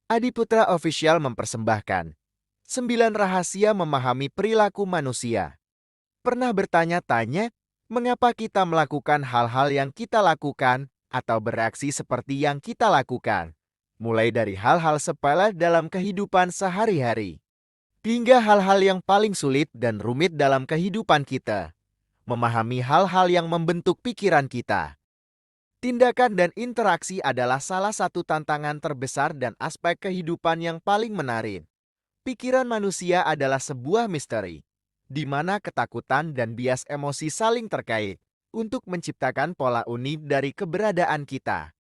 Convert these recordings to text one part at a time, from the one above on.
Adiputra Official mempersembahkan 9 rahasia memahami perilaku manusia. Pernah bertanya-tanya, mengapa kita melakukan hal-hal yang kita lakukan atau bereaksi seperti yang kita lakukan? Mulai dari hal-hal sepele dalam kehidupan sehari-hari, hingga hal-hal yang paling sulit dan rumit dalam kehidupan kita. Memahami hal-hal yang membentuk pikiran kita. Tindakan dan interaksi adalah salah satu tantangan terbesar dan aspek kehidupan yang paling menarik. Pikiran manusia adalah sebuah misteri, di mana ketakutan dan bias emosi saling terkait untuk menciptakan pola unik dari keberadaan kita.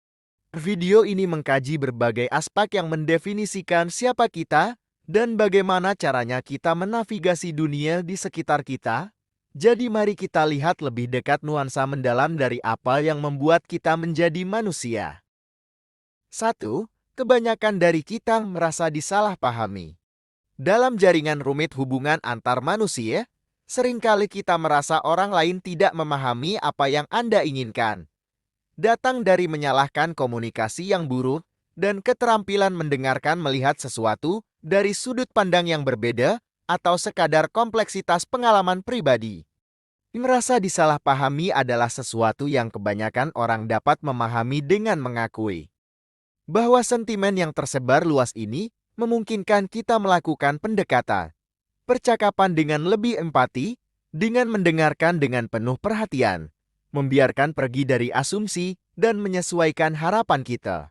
Video ini mengkaji berbagai aspek yang mendefinisikan siapa kita dan bagaimana caranya kita menavigasi dunia di sekitar kita. Jadi mari kita lihat lebih dekat nuansa mendalam dari apa yang membuat kita menjadi manusia. 1. Kebanyakan dari kita merasa disalahpahami. Dalam jaringan rumit hubungan antar manusia, seringkali kita merasa orang lain tidak memahami apa yang Anda inginkan. Datang dari menyalahkan komunikasi yang buruk dan keterampilan mendengarkan melihat sesuatu dari sudut pandang yang berbeda atau sekadar kompleksitas pengalaman pribadi. Merasa disalahpahami adalah sesuatu yang kebanyakan orang dapat memahami dengan mengakui bahwa sentimen yang tersebar luas ini memungkinkan kita melakukan pendekatan, percakapan dengan lebih empati, dengan mendengarkan dengan penuh perhatian, membiarkan pergi dari asumsi, dan menyesuaikan harapan kita.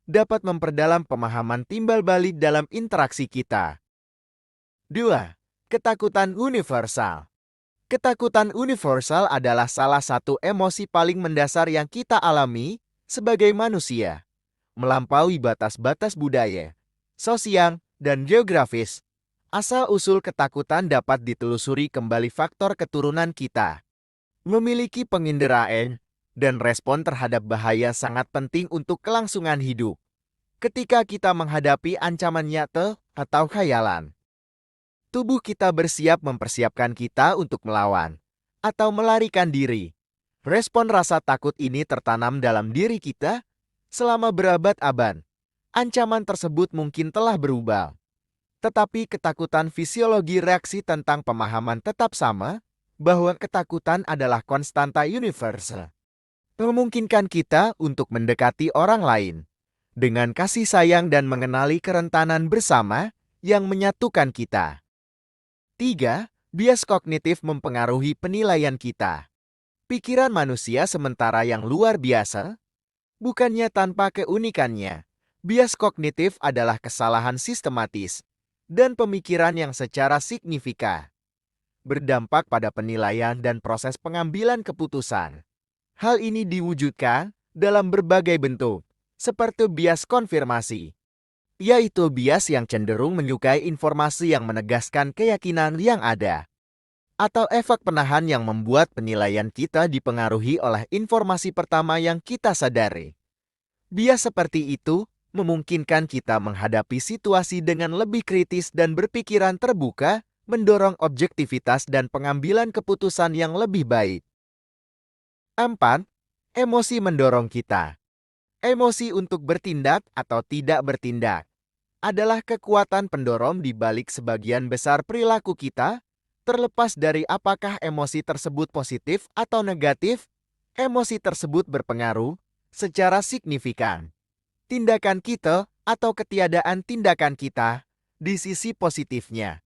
Dapat memperdalam pemahaman timbal balik dalam interaksi kita. 2. Ketakutan universal. Ketakutan universal adalah salah satu emosi paling mendasar yang kita alami sebagai manusia. Melampaui batas-batas budaya, sosial, dan geografis. Asal-usul ketakutan dapat ditelusuri kembali faktor keturunan kita. Memiliki penginderaan dan respon terhadap bahaya sangat penting untuk kelangsungan hidup. Ketika kita menghadapi ancaman nyata atau khayalan, tubuh kita bersiap mempersiapkan kita untuk melawan atau melarikan diri. Respon rasa takut ini tertanam dalam diri kita selama berabad-abad. Ancaman tersebut mungkin telah berubah, tetapi ketakutan fisiologi reaksi tentang pemahaman tetap sama, bahwa ketakutan adalah konstanta universal. Memungkinkan kita untuk mendekati orang lain dengan kasih sayang dan mengenali kerentanan bersama yang menyatukan kita. 3. Bias kognitif mempengaruhi penilaian kita. Pikiran manusia sementara yang luar biasa, bukannya tanpa keunikannya. Bias kognitif adalah kesalahan sistematis dan pemikiran yang secara signifikan berdampak pada penilaian dan proses pengambilan keputusan. Hal ini diwujudkan dalam berbagai bentuk, seperti bias konfirmasi, yaitu bias yang cenderung menyukai informasi yang menegaskan keyakinan yang ada, atau efek penahan yang membuat penilaian kita dipengaruhi oleh informasi pertama yang kita sadari. Bias seperti itu memungkinkan kita menghadapi situasi dengan lebih kritis dan berpikiran terbuka, mendorong objektivitas dan pengambilan keputusan yang lebih baik. 4. Emosi mendorong kita. Emosi untuk bertindak atau tidak bertindak adalah kekuatan pendorong di balik sebagian besar perilaku kita, terlepas dari apakah emosi tersebut positif atau negatif. Emosi tersebut berpengaruh secara signifikan tindakan kita atau ketiadaan tindakan kita di sisi positifnya.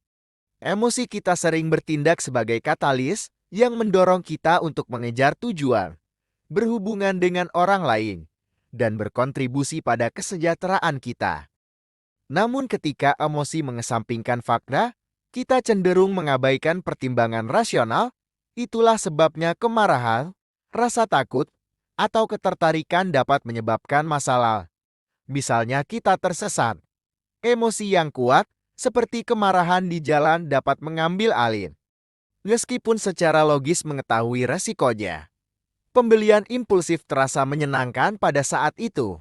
Emosi kita sering bertindak sebagai katalis yang mendorong kita untuk mengejar tujuan, berhubungan dengan orang lain, dan berkontribusi pada kesejahteraan kita. Namun ketika emosi mengesampingkan fakta, kita cenderung mengabaikan pertimbangan rasional. Itulah sebabnya kemarahan, rasa takut, atau ketertarikan dapat menyebabkan masalah. Misalnya kita tersesat. Emosi yang kuat, seperti kemarahan di jalan dapat mengambil alih. Meskipun secara logis mengetahui resikonya, pembelian impulsif terasa menyenangkan pada saat itu.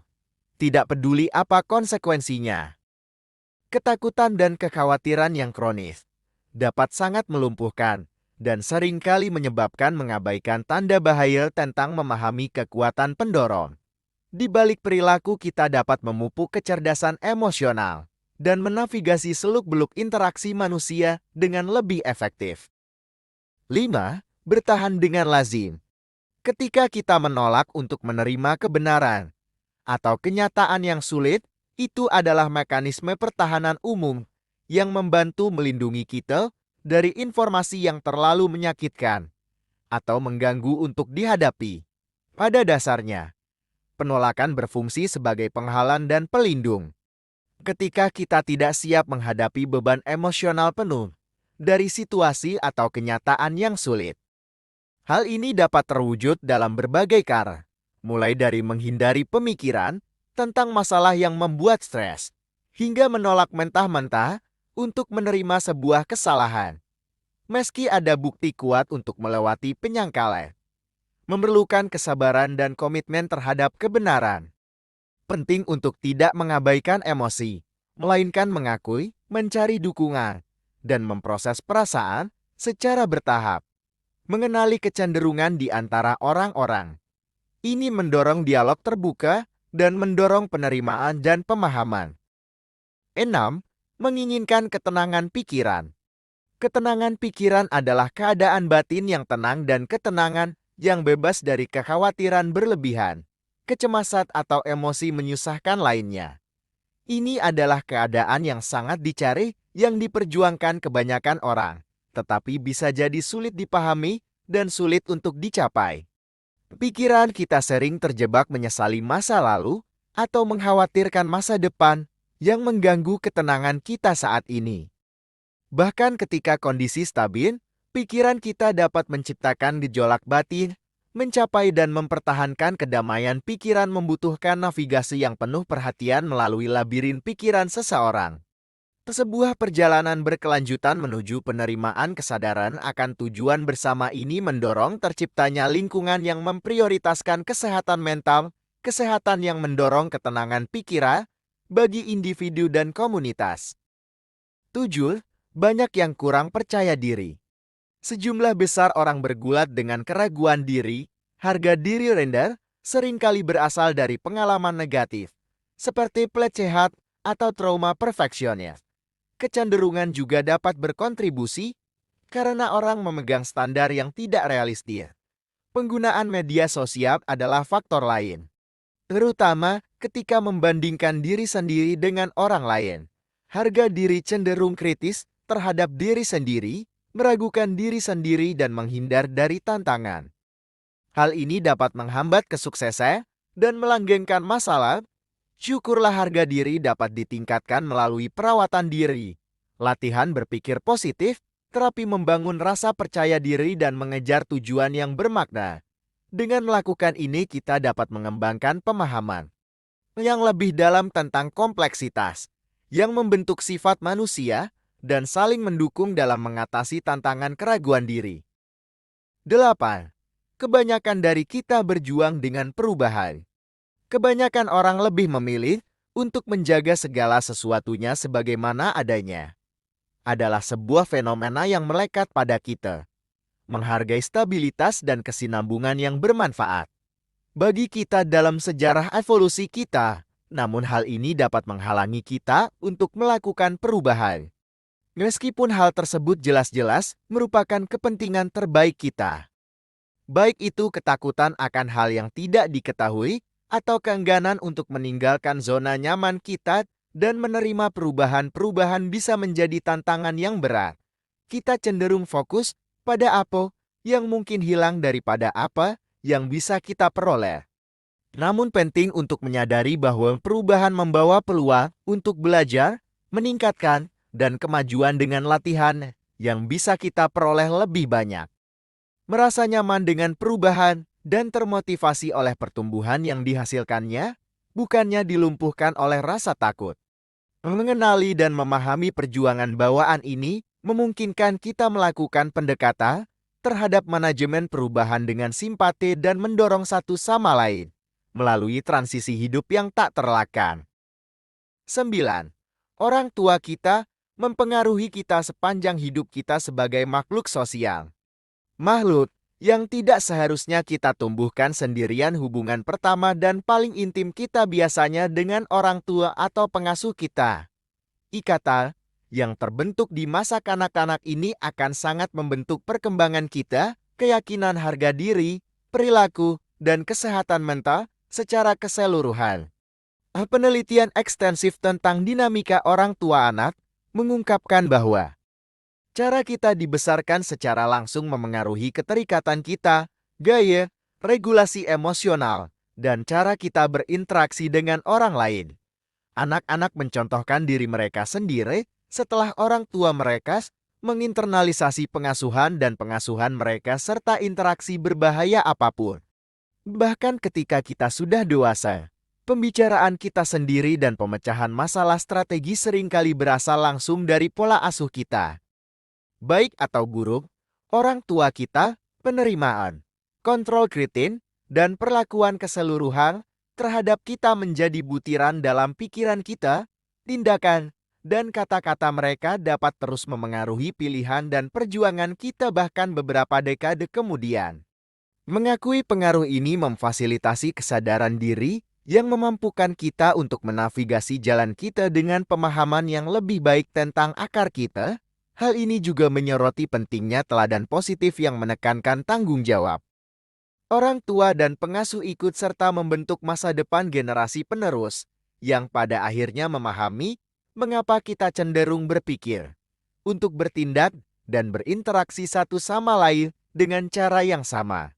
Tidak peduli apa konsekuensinya. Ketakutan dan kekhawatiran yang kronis dapat sangat melumpuhkan dan seringkali menyebabkan mengabaikan tanda bahaya tentang memahami kekuatan pendorong. Di balik perilaku kita dapat memupuk kecerdasan emosional dan menavigasi seluk-beluk interaksi manusia dengan lebih efektif. 5. Bertahan dengan lazim. Ketika kita menolak untuk menerima kebenaran atau kenyataan yang sulit, itu adalah mekanisme pertahanan umum yang membantu melindungi kita dari informasi yang terlalu menyakitkan atau mengganggu untuk dihadapi. Pada dasarnya, penolakan berfungsi sebagai penghalang dan pelindung. Ketika kita tidak siap menghadapi beban emosional penuh dari situasi atau kenyataan yang sulit. Hal ini dapat terwujud dalam berbagai cara, mulai dari menghindari pemikiran tentang masalah yang membuat stres, hingga menolak mentah-mentah untuk menerima sebuah kesalahan. Meski ada bukti kuat untuk melewati penyangkalan, memerlukan kesabaran dan komitmen terhadap kebenaran. Penting untuk tidak mengabaikan emosi, melainkan mengakui, mencari dukungan, dan memproses perasaan secara bertahap. Mengenali kecenderungan di antara orang-orang. Ini mendorong dialog terbuka dan mendorong penerimaan dan pemahaman. 6. Menginginkan ketenangan pikiran. Ketenangan pikiran adalah keadaan batin yang tenang dan ketenangan yang bebas dari kekhawatiran berlebihan, kecemasan atau emosi menyusahkan lainnya. Ini adalah keadaan yang sangat dicari yang diperjuangkan kebanyakan orang, tetapi bisa jadi sulit dipahami dan sulit untuk dicapai. Pikiran kita sering terjebak menyesali masa lalu atau mengkhawatirkan masa depan yang mengganggu ketenangan kita saat ini. Bahkan ketika kondisi stabil, pikiran kita dapat menciptakan gejolak batin. Mencapai dan mempertahankan kedamaian pikiran membutuhkan navigasi yang penuh perhatian melalui labirin pikiran seseorang. Sebuah perjalanan berkelanjutan menuju penerimaan kesadaran akan tujuan bersama ini mendorong terciptanya lingkungan yang memprioritaskan kesehatan mental, kesehatan yang mendorong ketenangan pikiran bagi individu dan komunitas. 7. Banyak yang kurang percaya diri. Sejumlah besar orang bergulat dengan keraguan diri, harga diri rendah, seringkali berasal dari pengalaman negatif, seperti pelecehan atau trauma perfeksionis. Kecenderungan juga dapat berkontribusi karena orang memegang standar yang tidak realistis. Penggunaan media sosial adalah faktor lain, terutama ketika membandingkan diri sendiri dengan orang lain. Harga diri cenderung kritis terhadap diri sendiri, meragukan diri sendiri dan menghindar dari tantangan. Hal ini dapat menghambat kesuksesan dan melanggengkan masalah. Syukurlah harga diri dapat ditingkatkan melalui perawatan diri, latihan berpikir positif, terapi membangun rasa percaya diri dan mengejar tujuan yang bermakna. Dengan melakukan ini kita dapat mengembangkan pemahaman yang lebih dalam tentang kompleksitas yang membentuk sifat manusia dan saling mendukung dalam mengatasi tantangan keraguan diri. 8. Kebanyakan dari kita berjuang dengan perubahan. Kebanyakan orang lebih memilih untuk menjaga segala sesuatunya sebagaimana adanya. Adalah sebuah fenomena yang melekat pada kita. Menghargai stabilitas dan kesinambungan yang bermanfaat bagi kita dalam sejarah evolusi kita, namun hal ini dapat menghalangi kita untuk melakukan perubahan. Meskipun hal tersebut jelas-jelas merupakan kepentingan terbaik kita. Baik itu ketakutan akan hal yang tidak diketahui atau keengganan untuk meninggalkan zona nyaman kita dan menerima perubahan-perubahan bisa menjadi tantangan yang berat. Kita cenderung fokus pada apa yang mungkin hilang daripada apa yang bisa kita peroleh. Namun penting untuk menyadari bahwa perubahan membawa peluang untuk belajar, meningkatkan, dan kemajuan dengan latihan yang bisa kita peroleh lebih banyak. Merasa nyaman dengan perubahan dan termotivasi oleh pertumbuhan yang dihasilkannya, bukannya dilumpuhkan oleh rasa takut. Mengenali dan memahami perjuangan bawaan ini memungkinkan kita melakukan pendekatan terhadap manajemen perubahan dengan simpati dan mendorong satu sama lain melalui transisi hidup yang tak terelakkan. 9. Orang tua kita mempengaruhi kita sepanjang hidup kita sebagai makhluk sosial. Makhluk yang tidak seharusnya kita tumbuhkan sendirian. Hubungan pertama dan paling intim kita biasanya dengan orang tua atau pengasuh kita. Ikatan yang terbentuk di masa kanak-kanak ini akan sangat membentuk perkembangan kita, keyakinan harga diri, perilaku, dan kesehatan mental secara keseluruhan. Penelitian ekstensif tentang dinamika orang tua anak mengungkapkan bahwa cara kita dibesarkan secara langsung memengaruhi keterikatan kita, gaya, regulasi emosional, dan cara kita berinteraksi dengan orang lain. Anak-anak mencontohkan diri mereka sendiri setelah orang tua mereka menginternalisasi pengasuhan dan pengasuhan mereka serta interaksi berbahaya apapun. Bahkan ketika kita sudah dewasa, pembicaraan kita sendiri dan pemecahan masalah strategi seringkali berasal langsung dari pola asuh kita. Baik atau buruk, orang tua kita, penerimaan, kontrol kritis, dan perlakuan keseluruhan terhadap kita menjadi butiran dalam pikiran kita, tindakan, dan kata-kata mereka dapat terus memengaruhi pilihan dan perjuangan kita bahkan beberapa dekade kemudian. Mengakui pengaruh ini memfasilitasi kesadaran diri yang memampukan kita untuk menavigasi jalan kita dengan pemahaman yang lebih baik tentang akar kita. Hal ini juga menyoroti pentingnya teladan positif yang menekankan tanggung jawab. Orang tua dan pengasuh ikut serta membentuk masa depan generasi penerus, yang pada akhirnya memahami mengapa kita cenderung berpikir, untuk bertindak, dan berinteraksi satu sama lain dengan cara yang sama.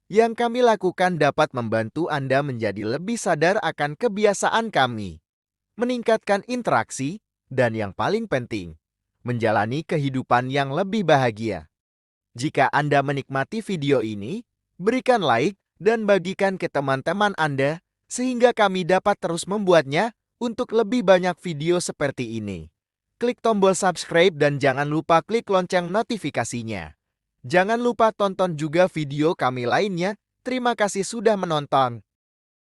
Yang kami lakukan dapat membantu Anda menjadi lebih sadar akan kebiasaan kami, meningkatkan interaksi, dan yang paling penting, menjalani kehidupan yang lebih bahagia. Jika Anda menikmati video ini, berikan like dan bagikan ke teman-teman Anda sehingga kami dapat terus membuatnya untuk lebih banyak video seperti ini. Klik tombol subscribe dan jangan lupa klik lonceng notifikasinya. Jangan lupa tonton juga video kami lainnya. Terima kasih sudah menonton.